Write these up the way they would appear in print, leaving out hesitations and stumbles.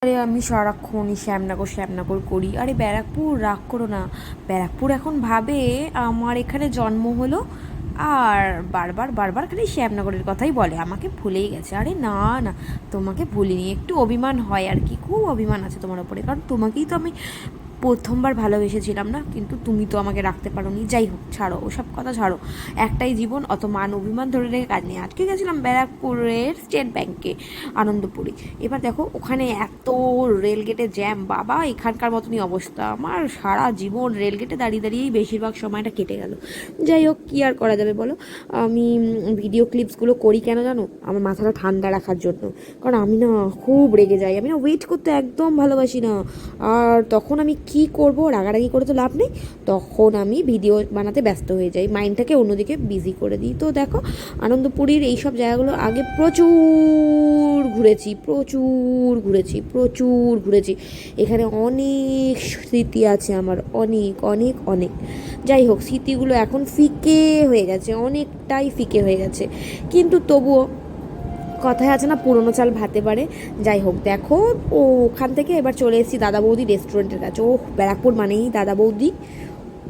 আরে আমি সারাক্ষণই শ্যামনগর শ্যামনগর করি। আরে ব্যারাকপুর রাগ করো না। ব্যারাকপুর এখন ভাবে আমার এখানে জন্ম হলো, আর বারবার বারবার খালি শ্যামনগরের কথাই বলে, আমাকে ভুলেই গেছে। আরে না না, তোমাকে ভুলিনি, একটু অভিমান হয় আর কি, খুব অভিমান আছে তোমার ওপরে, কারণ তোমাকেই তো আমি প্রথমবার ভালোবেসেছিলাম না, কিন্তু তুমি তো আমাকে রাখতে পারোনি। যাই হোক, ছাড়ো ওসব কথা, ছাড়ো। একটাই জীবন, অত মান অভিমান ধরে রেখে কাজ নেই। আজকে গেছিলাম ব্যারাকপুরের স্টেট ব্যাংকে, আনন্দপুরি। এবার দেখো ওখানে এত রেলগেটে জ্যাম, বাবা এখানকার মতনই অবস্থা। আমার সারা জীবন রেলগেটে দাঁড়িয়ে দাঁড়িয়েই বেশিরভাগ সময়টা কেটে গেল। যাই হোক, কী আর করা যাবে বলো। আমি ভিডিও ক্লিপসগুলো করি কেন জানো? আমার মাথাটা ঠান্ডা রাখার জন্য। কারণ আমি না খুব রেগে যাই, আমি না ওয়েট করতে একদম ভালোবাসি না। আর তখন আমি কি করব, রাগারাগি করে তো লাভ নেই, তখন আমি ভিডিও বানাতে ব্যস্ত হয়ে যাই, মাইন্ডটাকে অন্যদিকে বিজি করে দিই। তো দেখো, আনন্দপুরীর এইসব জায়গাগুলো আগে প্রচুর ঘুরেছি, প্রচুর ঘুরেছি, প্রচুর ঘুরেছি। এখানে অনেক স্মৃতি আছে আমার, অনেক অনেক অনেক। যাই হোক, স্মৃতিগুলো এখন ফিকে হয়ে গেছে, অনেকটাই ফিকে হয়ে গেছে, কিন্তু তবুও কথায় আছে না, পুরনো চাল ভাতে পারে। যাই হোক, দেখো ওখান থেকে এবার চলে এসেছি দাদা বৌদি রেস্টুরেন্টের কাছে। ও, ব্যারাকপুর মানেই দাদা বৌদি,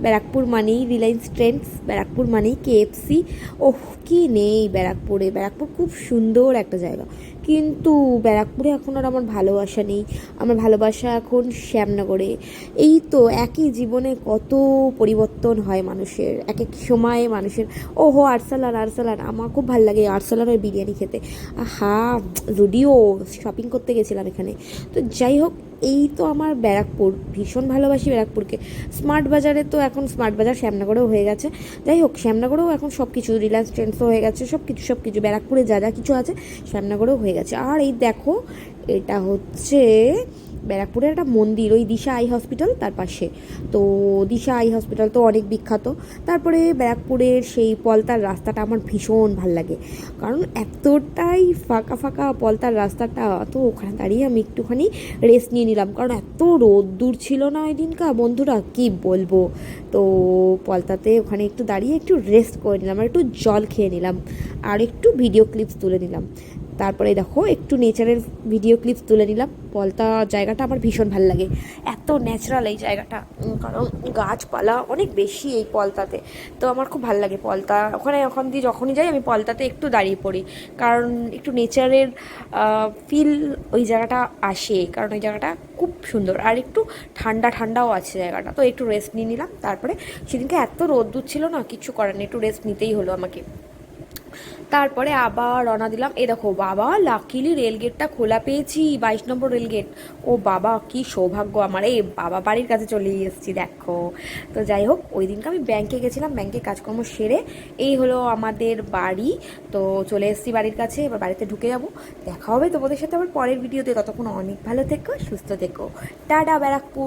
ব্যারাকপুর মানেই রিলায়েন্স ট্রেন্ডস, ব্যারাকপুর মানেই কেএফসি। ওহ, কি নেই ব্যারাকপুরে! ব্যারাকপুর খুব সুন্দর একটা জায়গা, কিন্তু ব্যারাকপুরে এখন আর আমার ভালোবাসা নেই। আমার ভালোবাসা এখন শ্যামনগরে। এই তো একই জীবনে কত পরিবর্তন হয় মানুষের, এক এক সময়ে মানুষের। ওহো, আরসালান, আরসালান, আমার খুব ভালো লাগে আরসালানের বিরিয়ানি খেতে। আহা, জুডিও শপিং করতে গেছিলাম এখানে। তো যাই হোক, এই তো আমার ব্যারাকপুর, ভীষণ ভালোবাসি ব্যারাকপুরকে। স্মার্ট বাজারে তো এখন স্মার্ট বাজার শ্যামনগরেও হয়ে গেছে। যাই হোক, শ্যামনগরেও এখন সব কিছু, রিলায়েন্স ট্রেন্ডসও হয়ে গেছে, সব কিছু সব কিছু ব্যারাকপুরে যা যা কিছু আছে শ্যামনগরেও হয়ে গেছে। আর এই দেখো, এটা হচ্ছে ব্যারাকপুরের একটা মন্দির, ওই দিশা আই হসপিটাল তার পাশে। তো দিশা আই হসপিটাল তো অনেক বিখ্যাত। তারপরে ব্যারাকপুরের সেই পলতার রাস্তাটা আমার ভীষণ ভাল লাগে, কারণ এতটাই ফাঁকা ফাঁকা পলতার রাস্তাটা। তো ওখানে দাঁড়িয়ে আমি একটুখানি রেস্ট নিয়ে নিলাম, কারণ এত রোদ্দুর ছিল না ওই দিনকা, বন্ধুরা কি বলবো। তো পলতাতে ওখানে একটু দাঁড়িয়ে একটু রেস্ট করে নিলাম, আর একটু জল খেয়ে নিলাম, আর একটু ভিডিও ক্লিপস তুলে নিলাম। তারপরে দেখো, একটু নেচারের ভিডিও ক্লিপস তুলে নিলাম। পলতা জায়গাটা আমার ভীষণ ভালো লাগে, এত ন্যাচারাল এই জায়গাটা, কারণ গাছপালা অনেক বেশি এই পলতাতে। তো আমার খুব ভালো লাগে পলতা। ওখানে ওখান দিয়ে যখনই যাই আমি পলতাতে একটু দাঁড়িয়ে পড়ি, কারণ একটু নেচারের ফিল ওই জায়গাটা আসে, কারণ ওই জায়গাটা খুব সুন্দর, আর একটু ঠান্ডা ঠান্ডাও আছে জায়গাটা। তো একটু রেস্ট নিয়ে নিলাম। তারপরে সেদিনকে এত রোদ্দুর ছিল না, কিছু করার নেই, একটু রেস্ট নিতেই হলো আমাকে। তারপরে আবার রওনা দিলাম। এই দেখো বাবা, লাকিলি রেলগেটটা খোলা পেয়েছি, 22 নম্বর রেলগেট। ও বাবা, কি সৌভাগ্য আমার, এই বাবা বাড়ির কাছে চলে এসেছি দেখো। তো যাই হোক, ওই দিনকে আমি ব্যাংকে গেছিলাম, ব্যাংকে কাজকর্ম সেরে এই হলো আমাদের বাড়ি। তো চলে এসেছি বাড়ির কাছে, এবার বাড়িতে ঢুকে যাব। দেখা হবে তোমাদের সাথে আবার পরের ভিডিওতে, ততক্ষণ অনেক ভালো থেকো, সুস্থ থেকো। টাটা ব্যারাকপুর।